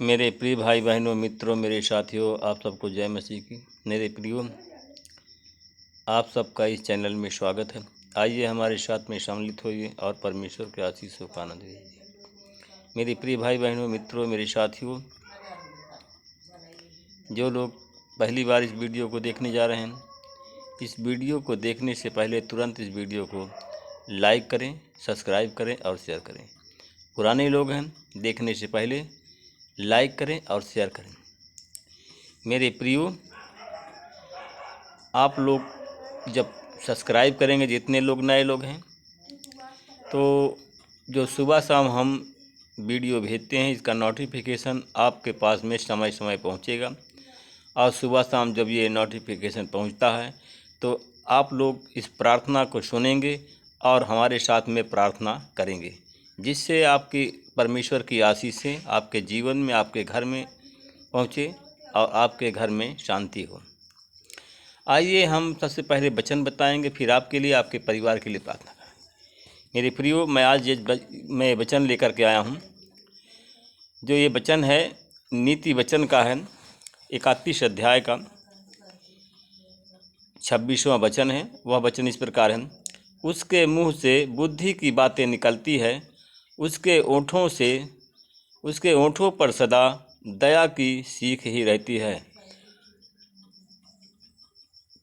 मेरे प्रिय भाई बहनों, मित्रों, मेरे साथियों, आप सबको जय मसीह की। मेरे प्रियो, आप सबका इस चैनल में स्वागत है। आइए हमारे साथ में सम्मिलित होइए और परमेश्वर के आशीषों का आनंद लीजिए। मेरे प्रिय भाई बहनों, मित्रों, मेरे साथियों, जो लोग पहली बार इस वीडियो को देखने जा रहे हैं, इस वीडियो को देखने से पहले तुरंत इस वीडियो को लाइक करें, सब्सक्राइब करें और शेयर करें। पुराने लोग हैं, देखने से पहले लाइक करें और शेयर करें। मेरे प्रियो, आप लोग जब सब्सक्राइब करेंगे, जितने लोग नए लोग हैं, तो जो सुबह शाम हम वीडियो भेजते हैं, इसका नोटिफिकेशन आपके पास में समय समय पहुंचेगा। और सुबह शाम जब ये नोटिफिकेशन पहुंचता है तो आप लोग इस प्रार्थना को सुनेंगे और हमारे साथ में प्रार्थना करेंगे, जिससे आपकी परमेश्वर की आशीषें आपके जीवन में, आपके घर में पहुँचे और आपके घर में शांति हो। आइए हम सबसे पहले वचन बताएंगे, फिर आपके लिए, आपके परिवार के लिए प्रार्थना करेंगे। मेरे प्रियो, मैं आज मैं वचन लेकर के आया हूँ। जो ये वचन है नीति वचन का है, 31 अध्याय का 26वां वचन है। वह वचन इस प्रकार है: उसके मुँह से बुद्धि की बातें निकलती है, उसके ओंठों पर सदा दया की सीख ही रहती है।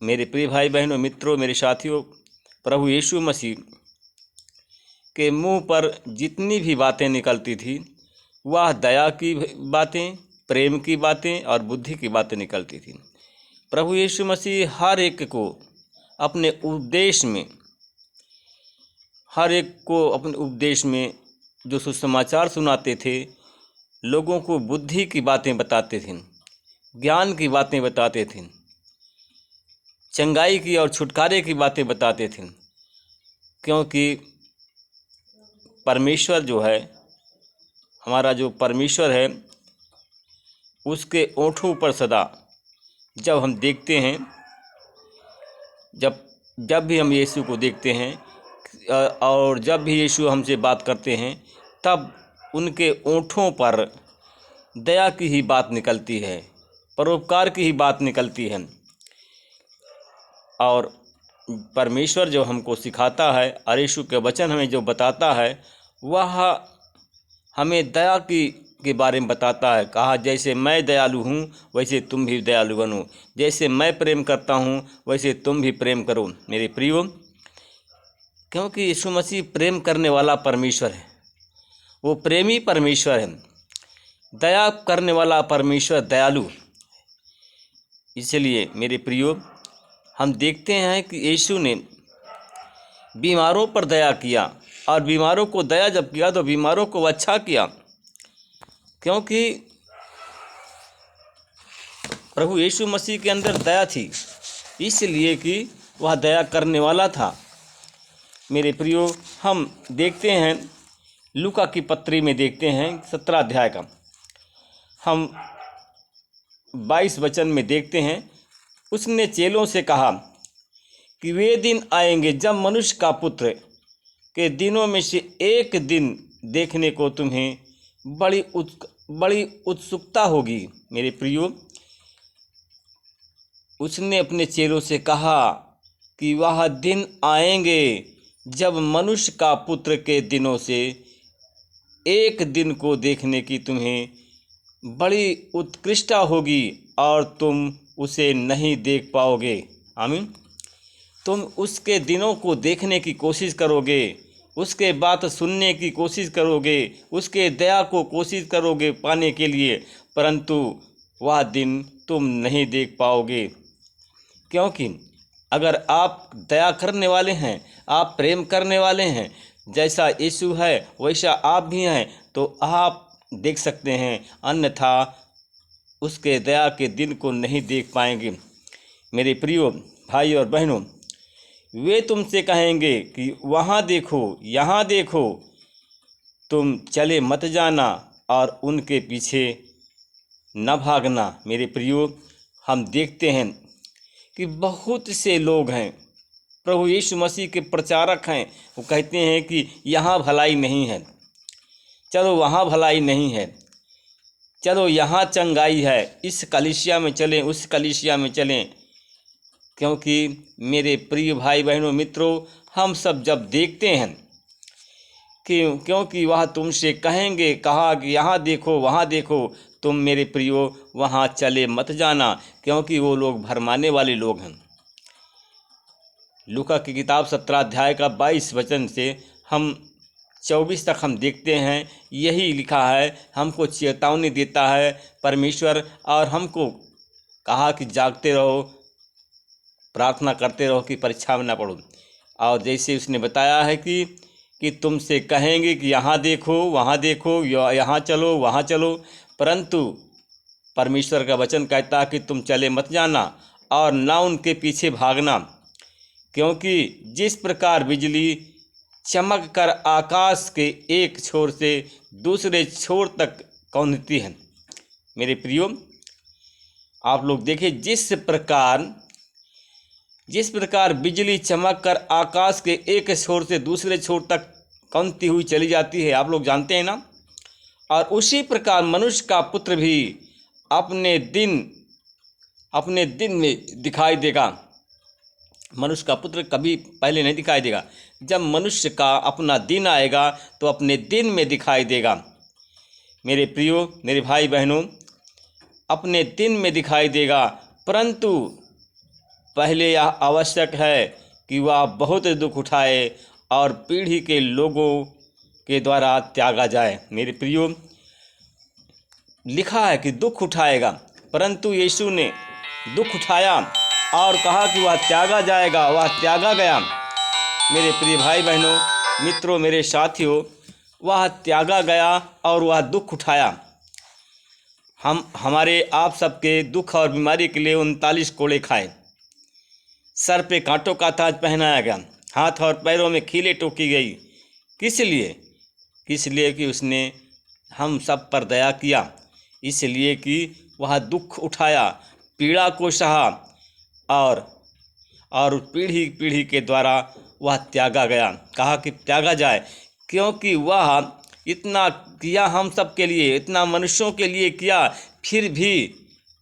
मेरे प्रिय भाई बहनों, मित्रों, मेरे साथियों, प्रभु यीशु मसीह के मुंह पर जितनी भी बातें निकलती थी, वह दया की बातें, प्रेम की बातें और बुद्धि की बातें निकलती थी। प्रभु यीशु मसीह हर एक को अपने उपदेश में जो सुसमाचार सुनाते थे, लोगों को बुद्धि की बातें बताते थे, ज्ञान की बातें बताते थे, चंगाई की और छुटकारे की बातें बताते थे। क्योंकि परमेश्वर जो है, हमारा जो परमेश्वर है, उसके ओंठों पर सदा, जब हम देखते हैं, जब भी हम यीशु को देखते हैं और जब भी यीशु हमसे बात करते हैं, तब उनके ओंठों पर दया की ही बात निकलती है, परोपकार की ही बात निकलती है। और परमेश्वर जो हमको सिखाता है और यीशु के वचन हमें जो बताता है, वह हमें दया के बारे में बताता है। कहा, जैसे मैं दयालु हूँ वैसे तुम भी दयालु बनो, जैसे मैं प्रेम करता हूँ वैसे तुम भी प्रेम करो। मेरे प्रियो, क्योंकि यीशु मसीह प्रेम करने वाला परमेश्वर है, वो प्रेमी परमेश्वर है, दया करने वाला परमेश्वर, दयालु। इसलिए मेरे प्रियो, हम देखते हैं कि यीशु ने बीमारों पर दया किया, और बीमारों को दया जब किया तो बीमारों को अच्छा किया, क्योंकि प्रभु यीशु मसीह के अंदर दया थी, इसलिए कि वह दया करने वाला था। मेरे प्रियो, हम देखते हैं लूका की पत्री में, देखते हैं 17 अध्याय का हम 22 वचन में देखते हैं, उसने चेलों से कहा कि वे दिन आएंगे जब मनुष्य का पुत्र के दिनों में से एक दिन देखने को तुम्हें बड़ी उत्सुकता होगी। मेरे प्रियो, उसने अपने चेलों से कहा कि वह दिन आएंगे जब मनुष्य का पुत्र के दिनों से एक दिन को देखने की तुम्हें बड़ी उत्कृष्टता होगी और तुम उसे नहीं देख पाओगे। आमीन। तुम उसके दिनों को देखने की कोशिश करोगे, उसके बात सुनने की कोशिश करोगे, उसके दया को कोशिश करोगे पाने के लिए, परंतु वह दिन तुम नहीं देख पाओगे। क्योंकि अगर आप दया करने वाले हैं, आप प्रेम करने वाले हैं, जैसा यीशु है वैसा आप भी हैं, तो आप देख सकते हैं, अन्यथा उसके दया के दिन को नहीं देख पाएंगे। मेरे प्रियो भाई और बहनों, वे तुमसे कहेंगे कि वहाँ देखो, यहाँ देखो, तुम चले मत जाना और उनके पीछे न भागना। मेरे प्रियो, हम देखते हैं कि बहुत से लोग हैं, प्रभु यीशु मसीह के प्रचारक हैं, वो कहते हैं कि यहाँ भलाई नहीं है, चलो वहाँ भलाई नहीं है, चलो यहाँ चंगाई है, इस कलीसिया में चलें, उस कलीसिया में चलें। क्योंकि मेरे प्रिय भाई बहनों मित्रों, हम सब जब देखते हैं क्योंकि वह तुमसे कहेंगे कहा कि यहाँ देखो वहाँ देखो, तुम मेरे प्रियो वहाँ चले मत जाना, क्योंकि वो लोग भरमाने वाले लोग हैं। लूका की किताब 17 अध्याय का 22 वचन से हम 24 तक हम देखते हैं, यही लिखा है, हमको चेतावनी देता है परमेश्वर, और हमको कहा कि जागते रहो, प्रार्थना करते रहो कि परीक्षा में ना पड़ो। और जैसे उसने बताया है कि तुमसे कहेंगे कि यहाँ देखो वहाँ देखो, यहाँ चलो वहाँ चलो, परंतु परमेश्वर का वचन कहता है कि तुम चले मत जाना और ना उनके पीछे भागना। क्योंकि जिस प्रकार बिजली चमक कर आकाश के एक छोर से दूसरे छोर तक कौंधती है, मेरे प्रियो आप लोग देखिए, जिस प्रकार बिजली चमक कर आकाश के एक छोर से दूसरे छोर तक कौंधती हुई चली जाती है, आप लोग जानते हैं ना। और उसी प्रकार मनुष्य का पुत्र भी अपने दिन में दिखाई देगा। मनुष्य का पुत्र कभी पहले नहीं दिखाई देगा, जब मनुष्य का अपना दिन आएगा तो अपने दिन में दिखाई देगा। मेरे प्रियो, मेरे भाई बहनों, अपने दिन में दिखाई देगा, परंतु पहले यह आवश्यक है कि वह बहुत दुख उठाए और पीढ़ी के लोगों के द्वारा त्यागा जाए। मेरे प्रियो, लिखा है कि दुख उठाएगा, परंतु यीशु ने दुख उठाया और कहा कि वह त्यागा जाएगा, वह त्यागा गया। मेरे प्रिय भाई बहनों मित्रों, मेरे साथियों, वह त्यागा गया और वह दुख उठाया। हमारे आप सबके दुख और बीमारी के लिए 39 कोड़े खाए, सर पे कांटों का ताज पहनाया गया, हाथ और पैरों में खीले ठोकी गई। किस लिए कि उसने हम सब पर दया किया, इसलिए कि वह दुख उठाया, पीड़ा को सहा और पीढ़ी के द्वारा वह त्यागा गया। कहा कि त्यागा जाए, क्योंकि वह इतना किया हम सब के लिए, इतना मनुष्यों के लिए किया, फिर भी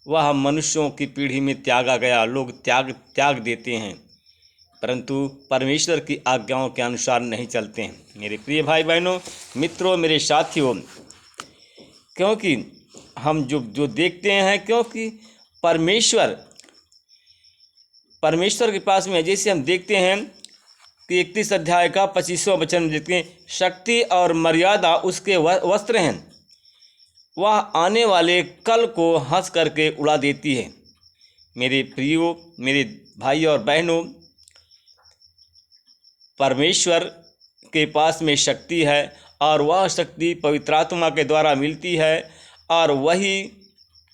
वह मनुष्यों की पीढ़ी में त्यागा गया। लोग त्याग देते हैं, परंतु परमेश्वर की आज्ञाओं के अनुसार नहीं चलते हैं। मेरे प्रिय भाई बहनों मित्रों, मेरे साथियों, क्योंकि हम जो देखते हैं, क्योंकि परमेश्वर के पास में, जैसे हम देखते हैं कि 31 अध्याय का 25वां वचन में देखते हैं, शक्ति और मर्यादा उसके वस्त्र हैं, वह आने वाले कल को हंस करके उड़ा देती है। मेरे प्रियो, मेरे भाई और बहनों, परमेश्वर के पास में शक्ति है और वह शक्ति पवित्र आत्मा के द्वारा मिलती है, और वही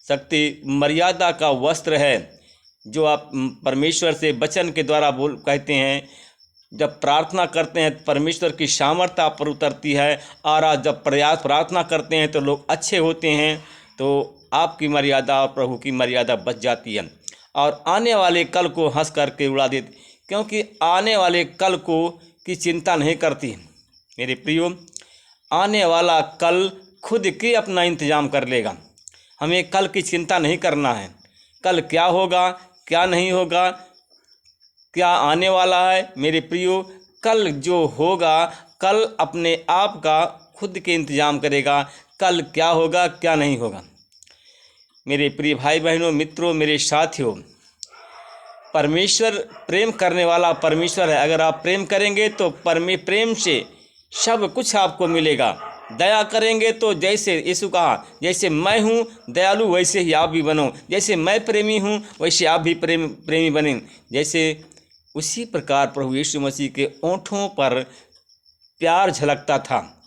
शक्ति मर्यादा का वस्त्र है, जो आप परमेश्वर से वचन के द्वारा कहते हैं। जब प्रार्थना करते हैं परमेश्वर की सामर्थ्य आप पर उतरती है, और जब प्रार्थना करते हैं तो लोग अच्छे होते हैं, तो आपकी मर्यादा और प्रभु की मर्यादा बच जाती है, और आने वाले कल को हंस करके उड़ा देती, क्योंकि आने वाले कल को की चिंता नहीं करती। मेरे प्रियो, आने वाला कल खुद के अपना इंतजाम कर लेगा, हमें कल की चिंता नहीं करना है। कल क्या होगा, क्या नहीं होगा, क्या आने वाला है, मेरे प्रियो, कल जो होगा, कल अपने आप का खुद के इंतजाम करेगा, कल क्या होगा क्या नहीं होगा। मेरे प्रिय भाई बहनों मित्रों, मेरे साथियों, परमेश्वर प्रेम करने वाला परमेश्वर है। अगर आप प्रेम करेंगे तो प्रेम से सब कुछ आपको मिलेगा। दया करेंगे तो, जैसे यीशु कहा, जैसे मैं हूँ दयालु वैसे ही आप भी बनो, जैसे मैं प्रेमी हूँ वैसे आप भी प्रेमी बनें। जैसे उसी प्रकार प्रभु यीशु मसीह के ओंठों पर प्यार झलकता था,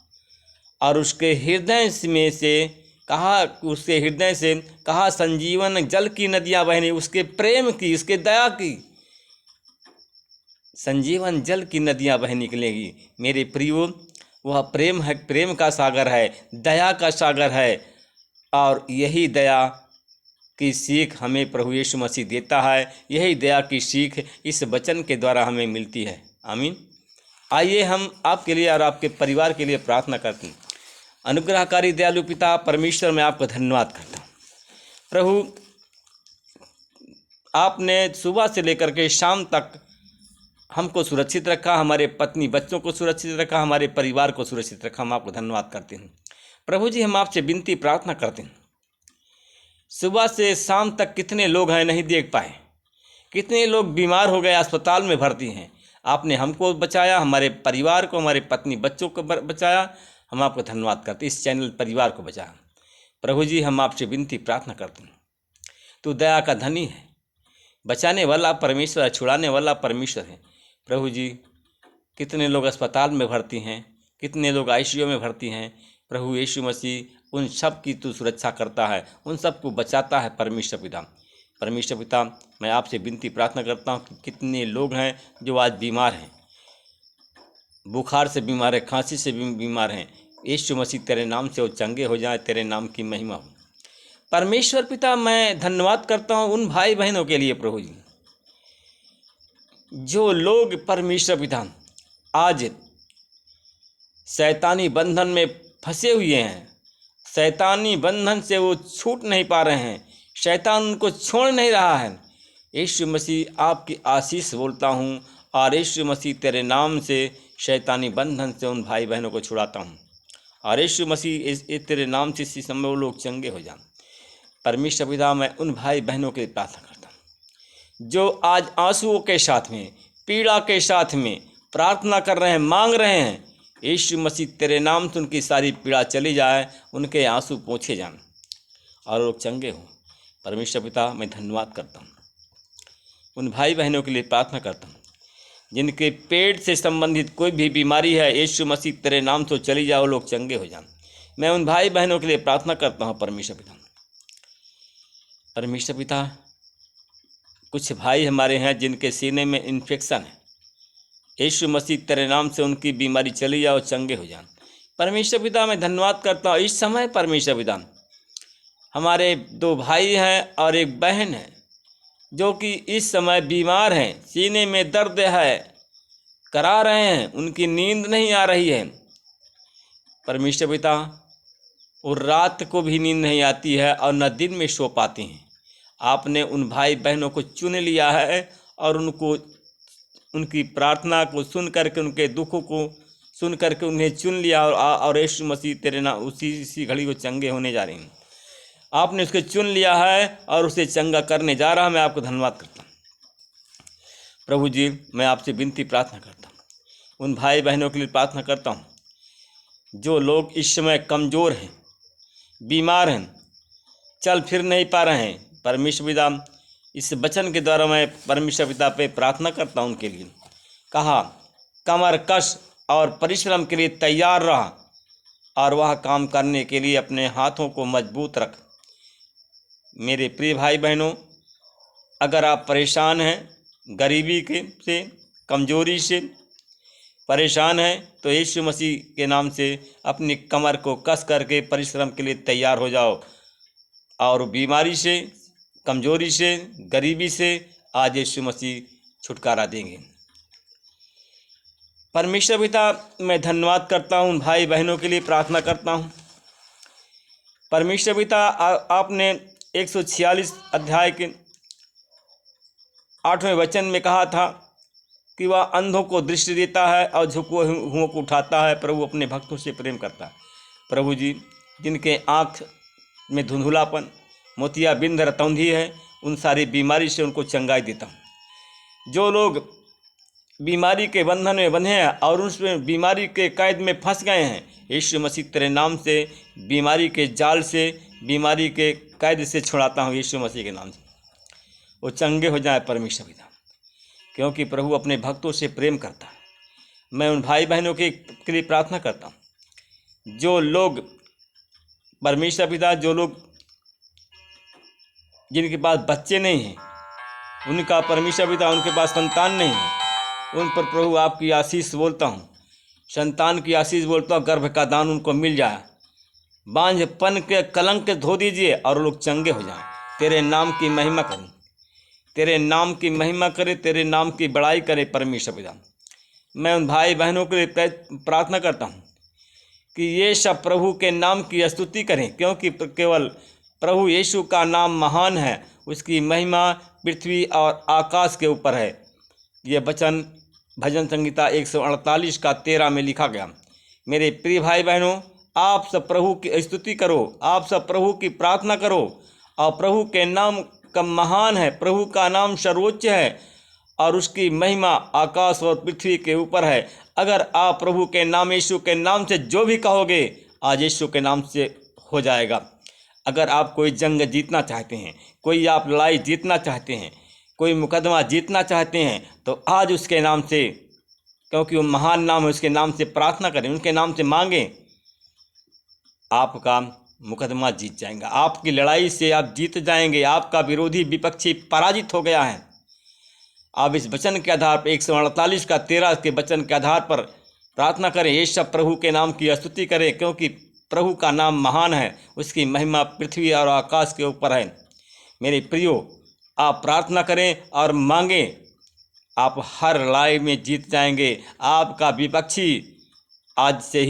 और उसके हृदय से कहा संजीवन जल की नदियाँ बहने, उसके प्रेम की, उसके दया की संजीवन जल की नदियाँ बह निकलेगी। मेरे प्रियो, वह प्रेम है, प्रेम का सागर है, दया का सागर है, और यही दया की सीख हमें प्रभु यीशु मसीह देता है। यही दया की सीख इस वचन के द्वारा हमें मिलती है। आमीन। आइए हम आपके लिए और आपके परिवार के लिए प्रार्थना करते हैं। अनुग्रहकारी दयालु पिता परमेश्वर, मैं आपका धन्यवाद करता हूँ प्रभु। आपने सुबह से लेकर के शाम तक हमको सुरक्षित रखा, हमारे पत्नी बच्चों को सुरक्षित रखा, हमारे परिवार को सुरक्षित रखा। हम आपको धन्यवाद करते हैं प्रभु जी। हम आपसे विनती प्रार्थना करते हैं, सुबह से शाम तक कितने लोग हैं नहीं देख पाए, कितने लोग बीमार हो गए, अस्पताल में भर्ती हैं। आपने हमको बचाया, हमारे परिवार को, हमारे पत्नी बच्चों को बचाया। हम आपको धन्यवाद करते हैं, इस चैनल परिवार को बचाया प्रभु जी। हम आपसे विनती प्रार्थना करते हैं, तू दया का धनी है, बचाने वाला परमेश्वर है, छुड़ाने वाला परमेश्वर है प्रभु जी। कितने लोग अस्पताल में भर्ती हैं, कितने लोग आईसीयू में भर्ती हैं प्रभु यीशु मसीह, उन सब की तू सुरक्षा करता है, उन सब को बचाता है परमेश्वर पिता। परमेश्वर पिता, मैं आपसे विनती प्रार्थना करता हूँ कि कितने लोग हैं जो आज बीमार हैं, बुखार से बीमार है, खांसी से बीमार हैं। यीशु मसीह तेरे नाम से वो चंगे हो जाए, तेरे नाम की महिमा हो। परमेश्वर पिता, मैं धन्यवाद करता हूँ उन भाई बहनों के लिए प्रभु जी, जो लोग परमेश्वर पिता आज शैतानी बंधन में फंसे हुए हैं, शैतानी बंधन से वो छूट नहीं पा रहे हैं, शैतान उनको छोड़ नहीं रहा है। यीशु मसीह आपकी आशीष बोलता हूँ, और यीशु मसीह तेरे नाम से शैतानी बंधन से उन भाई बहनों को छुड़ाता हूँ, और यीशु मसीह तेरे नाम से इसी समय वो लोग चंगे हो जाएं। परमेश्वर पिता, मैं उन भाई बहनों के लिए प्रार्थना करता हूँ जो आज आंसुओं के साथ में, पीड़ा के साथ में प्रार्थना कर रहे हैं, मांग रहे हैं। यीशु मसीह तेरे नाम से उनकी सारी पीड़ा चली जाए, उनके आंसू पोंछे जाएं और लोग चंगे हों। परमेश्वर पिता, मैं धन्यवाद करता हूँ, उन भाई बहनों के लिए प्रार्थना करता हूँ जिनके पेट से संबंधित कोई भी बीमारी है, यीशु मसीह तेरे नाम से चली जाओ, लोग चंगे हो जाएं। मैं उन भाई बहनों के लिए प्रार्थना करता हूँ परमेश्वर पिता। परमेश्वर पिता, कुछ भाई हमारे हैं जिनके सीने में इन्फेक्शन है, यीशु मसीह तेरे नाम से उनकी बीमारी चली जाओ, चंगे हो जाएं। परमेश्वर पिता, मैं धन्यवाद करता हूँ इस समय परमेश्वर पिता, हमारे 2 भाई हैं और एक बहन है जो कि इस समय बीमार हैं, सीने में दर्द है, करा रहे हैं, उनकी नींद नहीं आ रही है परमेश्वर पिता, और रात को भी नींद नहीं आती है और न दिन में सो पाती हैं। आपने उन भाई बहनों को चुन लिया है और उनको, उनकी प्रार्थना को सुन करके, उनके दुखों को सुन करके उन्हें चुन लिया, और यीशु मसीह तेरे नाम उसी घड़ी को चंगे होने जा रहे हैं। आपने उसके चुन लिया है और उसे चंगा करने जा रहा है। मैं आपको धन्यवाद करता हूँ प्रभु जी। मैं आपसे विनती प्रार्थना करता हूँ, उन भाई बहनों के लिए प्रार्थना करता हूँ जो लोग इस समय कमज़ोर हैं, बीमार हैं, चल फिर नहीं पा रहे हैं। परमेश्वर पिता, इस वचन के द्वारा मैं परमेश्वर पिता पे प्रार्थना करता हूँ उनके लिए। कहा, कमर कस और परिश्रम के लिए तैयार रहा, और वह काम करने के लिए अपने हाथों को मजबूत रख। मेरे प्रिय भाई बहनों, अगर आप परेशान हैं, गरीबी से, कमजोरी से परेशान हैं, तो यीशु मसीह के नाम से अपनी कमर को कस करके परिश्रम के लिए तैयार हो जाओ, और बीमारी से, कमजोरी से, गरीबी से आज यीशु मसीह छुटकारा देंगे। परमेश्वर पिता, मैं धन्यवाद करता हूँ, उन भाई बहनों के लिए प्रार्थना करता हूँ परमेश्वर पिता। आपने 146 अध्याय के 8वें वचन में कहा था कि वह अंधों को दृष्टि देता है और झुके हुओं को उठाता है। प्रभु अपने भक्तों से प्रेम करता है प्रभु जी। जिनके आँख में धुंधुलापन, मोतियाबिंद, रतौंधी है, उन सारी बीमारी से उनको चंगाई देता हूँ। जो लोग बीमारी के बंधन में बंधे हैं और उसमें बीमारी के कैद में फंस गए हैं, यीशु मसीह तेरे नाम से बीमारी के जाल से, बीमारी के कैद से छुड़ाता हूँ यीशु मसीह के नाम से। वो चंगे हो जाए परमेश्वर पिता, क्योंकि प्रभु अपने भक्तों से प्रेम करता है। मैं उन भाई बहनों के लिए प्रार्थना करता हूँ जो लोग परमेश्वर पिता, जो लोग जिनके पास बच्चे नहीं हैं, उनका परमेश्वर पिता उनके पास संतान नहीं है, उन पर प्रभु आपकी आशीष बोलता हूँ, संतान की आशीष बोलता हूँ। गर्भ का दान उनको मिल जाए, बांझपन के कलंक धो दीजिए और लोग चंगे हो जाएं। तेरे नाम की महिमा करें, तेरे नाम की महिमा करे, तेरे नाम की बड़ाई करे परमेश्वर पिता। मैं उन भाई बहनों के लिए प्रार्थना करता हूँ कि ये सब प्रभु के नाम की स्तुति करें, क्योंकि केवल प्रभु यीशु का नाम महान है, उसकी महिमा पृथ्वी और आकाश के ऊपर है। ये वचन भजन संहिता 148 का 13 में लिखा गया। मेरे प्रिय भाई बहनों, आप सब प्रभु की स्तुति करो, आप सब प्रभु की प्रार्थना करो, और प्रभु के नाम का महान है, प्रभु का नाम सर्वोच्च है और उसकी महिमा आकाश और पृथ्वी के ऊपर है। अगर आप प्रभु के नाम, यीशु के नाम से जो भी कहोगे, आज यीशु के नाम से हो जाएगा। अगर आप कोई जंग जीतना चाहते हैं, कोई आप लड़ाई जीतना चाहते हैं, कोई मुकदमा जीतना चाहते हैं, तो आज उसके नाम से, क्योंकि वो महान नाम है, उसके नाम से प्रार्थना करें, उनके नाम से मांगें, आपका मुकदमा जीत जाएगा। आपकी लड़ाई से आप जीत जाएंगे। आपका विरोधी विपक्षी पराजित हो गया है। आप इस वचन के आधार पर 148 का 13 के वचन के आधार पर प्रार्थना करें, ये सब प्रभु के नाम की स्तुति करें, क्योंकि प्रभु का नाम महान है, उसकी महिमा पृथ्वी और आकाश के ऊपर है। मेरे प्रियो, आप प्रार्थना करें और मांगें, आप हर लड़ाई में जीत जाएंगे। आपका विपक्षी आज से ही